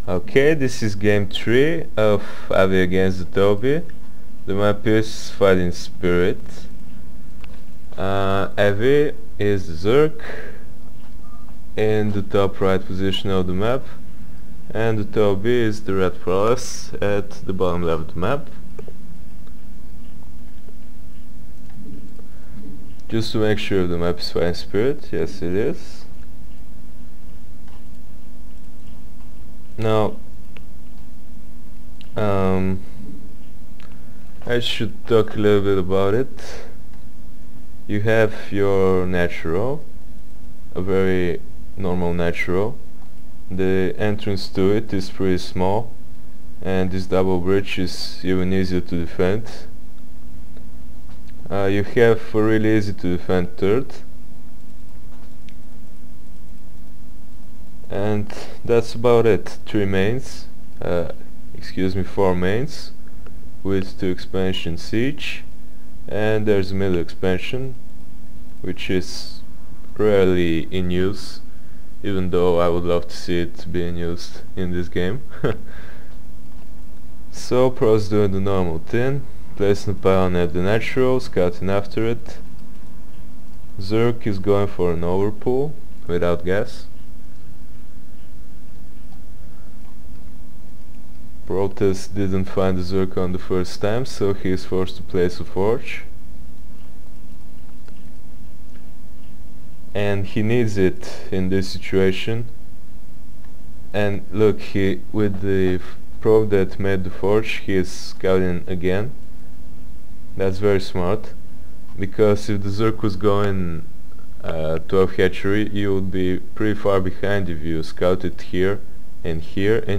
Okay, this is game 3 of Avi against Datoby. The map is Fighting Spirit. Avi is the Zerg in the top right position of the map, and Datoby is the red Prowess at the bottom left of the map. Just to make sure the map is Fighting Spirit, yes it is. Now, I should talk a little bit about it. You have your natural, a very normal natural. The entrance to it is pretty small, and this double bridge is even easier to defend. You have a really easy to defend third, and that's about it. 4 mains with 2 expansions each, and there's a middle expansion which is rarely in use, even though I would love to see it being used in this game. So Pro's doing the normal thing, placing the pylon at the natural, scouting after it. Zerg is going for an overpull without gas. Protest didn't find the Zerg on the first time, so he is forced to place a forge. And he needs it in this situation. And look, with the probe that made the forge, he is scouting again. That's very smart, because if the Zerg was going to a hatchery, you would be pretty far behind if you scouted here, and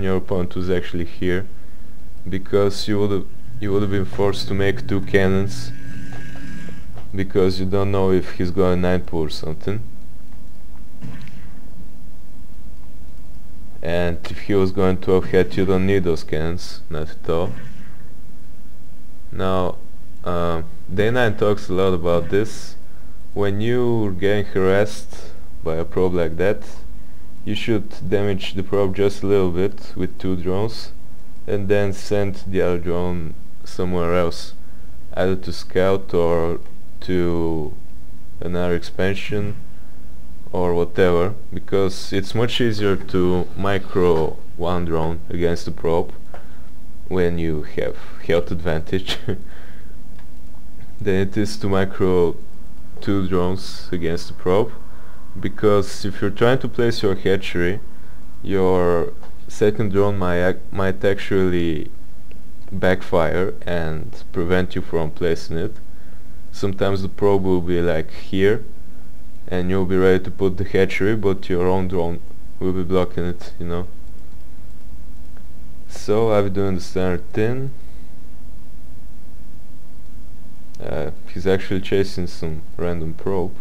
your opponent was actually here, because you would have been forced to make 2 cannons, because you don't know if he's going 9-pull or something. And if he was going 12 head, you don't need those cannons, not at all. Now, Day 9 talks a lot about this. When you're getting harassed by a probe like that, you should damage the probe just a little bit with 2 drones, and then send the other drone somewhere else, either to scout or to another expansion or whatever, because it's much easier to micro 1 drone against the probe when you have health advantage than it is to micro 2 drones against the probe. Because if you're trying to place your hatchery, your second drone might actually backfire and prevent you from placing it. Sometimes the probe will be like here, and you'll be ready to put the hatchery, but your own drone will be blocking it, you know. So I'm doing the standard thing. He's actually chasing some random probe.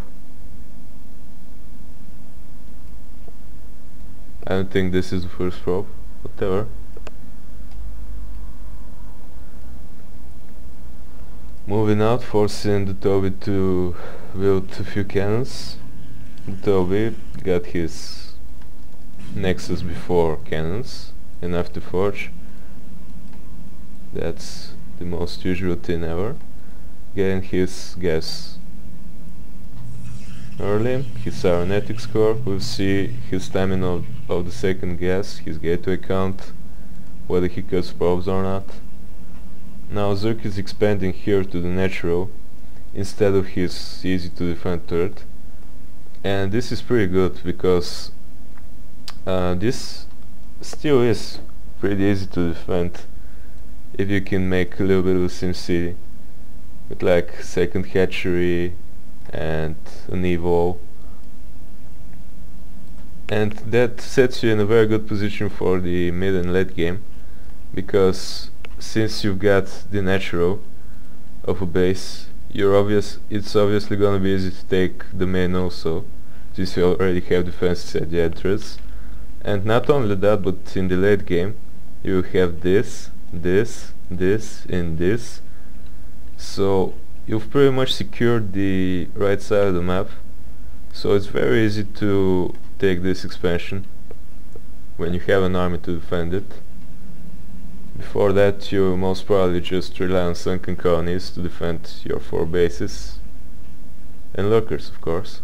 I don't think this is the first probe, whatever. Moving out, forcing Datoby to build a few cannons. Datoby got his Nexus before cannons, enough to forge. That's the most usual thing ever. Getting his gas early, his cybernetic score, we'll see his timing of the second gas, his gateway count, whether he cuts probes or not. Now Zerg is expanding here to the natural instead of his easy to defend turret, and this is pretty good, because this still is pretty easy to defend if you can make a little bit of a sim city with like second hatchery and an evo, and that sets you in a very good position for the mid and late game, because since you've got the natural of a base, it's obviously gonna be easy to take the main also, since you already have defenses at the entrance. And not only that, but in the late game you have this, and this, so you've pretty much secured the right side of the map, so it's very easy to take this expansion when you have an army to defend it. Before that you most probably just rely on sunken colonies to defend your 4 bases. And lurkers, of course.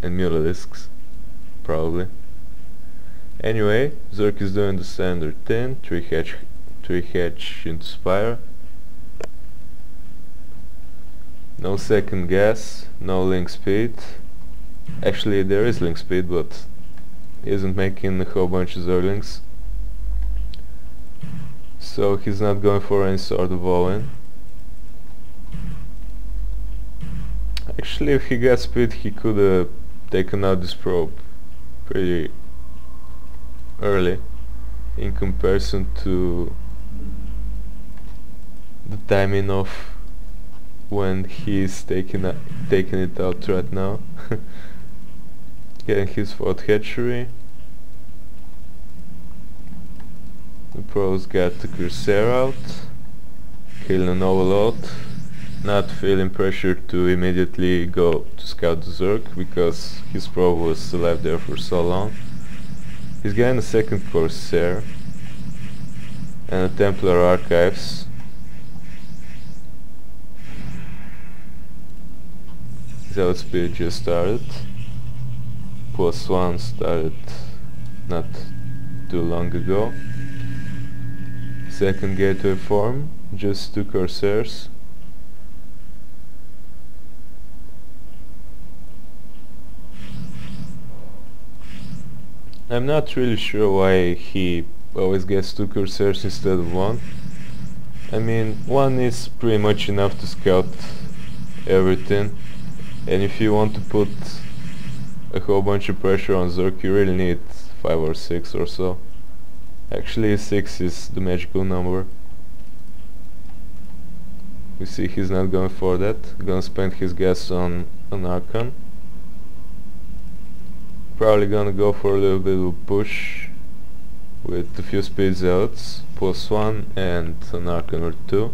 And mutalisks, probably. Anyway, Zerk is doing the standard thing, 3 hatch into Spire. No second guess, no link speed. Actually there is link speed, but he isn't making a whole bunch of Zerglings. So he's not going for any sort of all-in. Actually, if he got speed, he could have taken out this probe pretty early in comparison to the timing of when he's taking it out right now. Getting his 4th hatchery. The pros got the Corsair out, killing an overload, not feeling pressured to immediately go to scout the Zerg because his pro was alive there for so long. He's getting a 2nd Corsair and a Templar Archives. Zealot Speed just started. +1 started not too long ago. 2nd gateway form, just 2 Corsairs. I'm not really sure why he always gets 2 Corsairs instead of 1. I mean, 1 is pretty much enough to scout everything, and if you want to put a whole bunch of pressure on Zerg, you really need 5 or 6 or so. Actually 6 is the magical number. You see he's not going for that. Gonna spend his gas on an Archon. Probably gonna go for a little bit of a push with a few speed zealots, +1 and an Archon or 2.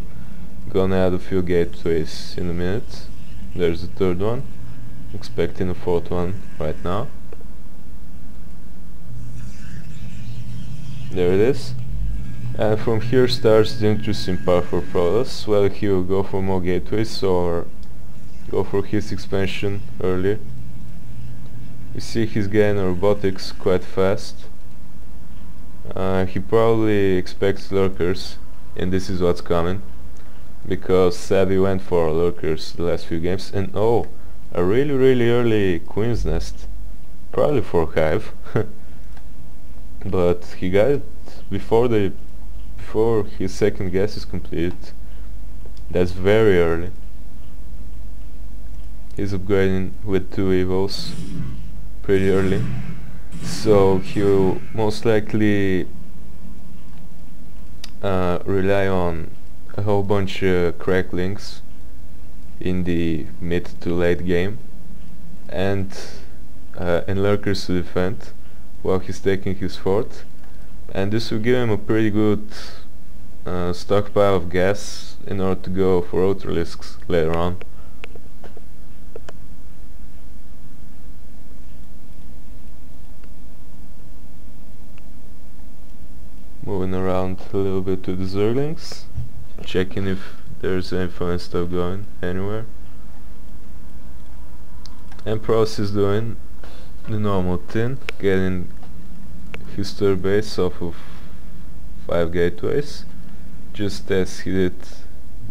Gonna add a few gateways in a minute. There's the 3rd one. Expecting a 4th one right now. There it is. And from here starts the interesting part for Protoss, whether he will go for more gateways or go for his expansion earlier. You see he's getting robotics quite fast. He probably expects lurkers, and this is what's coming, because Savvy went for lurkers the last few games, and oh, a really early Queen's Nest, probably for Hive. But he got it before his 2nd guess is completed. That's very early. He's upgrading with 2 evils pretty early, so he'll most likely rely on a whole bunch of cracklings in the mid to late game and lurkers to defend while he's taking his 4th, and this will give him a pretty good stockpile of gas in order to go for Ultralisks later on. Moving around a little bit to the Zerglings, checking if there's any fun stuff going anywhere. And Protoss is doing the normal thing, getting his 3rd base off of 5 gateways, just as he did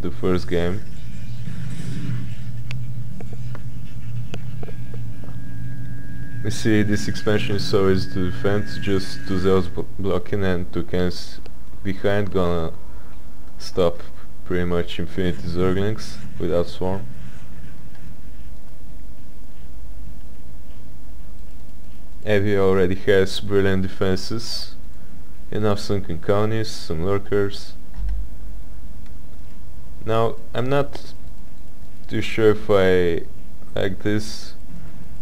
the 1st game. You see, this expansion is so easy to defend, just 2 zealots blocking and 2 cannons behind gonna stop pretty much infinity Zerglings without swarm. Avi already has brilliant defenses, enough sunken colonies, some lurkers. Now, I'm not too sure if I like this.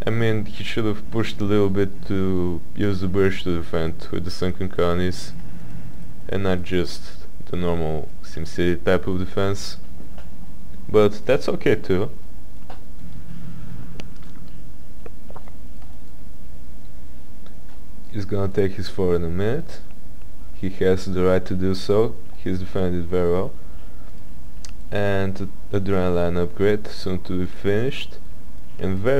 I mean, he should have pushed a little bit to use the bridge to defend with the sunken colonies and not just the normal SimCity type of defense. But that's okay too. He's gonna take his fort in a minute. He has the right to do so. He's defended very well. And adrenaline upgrade soon to be finished. And very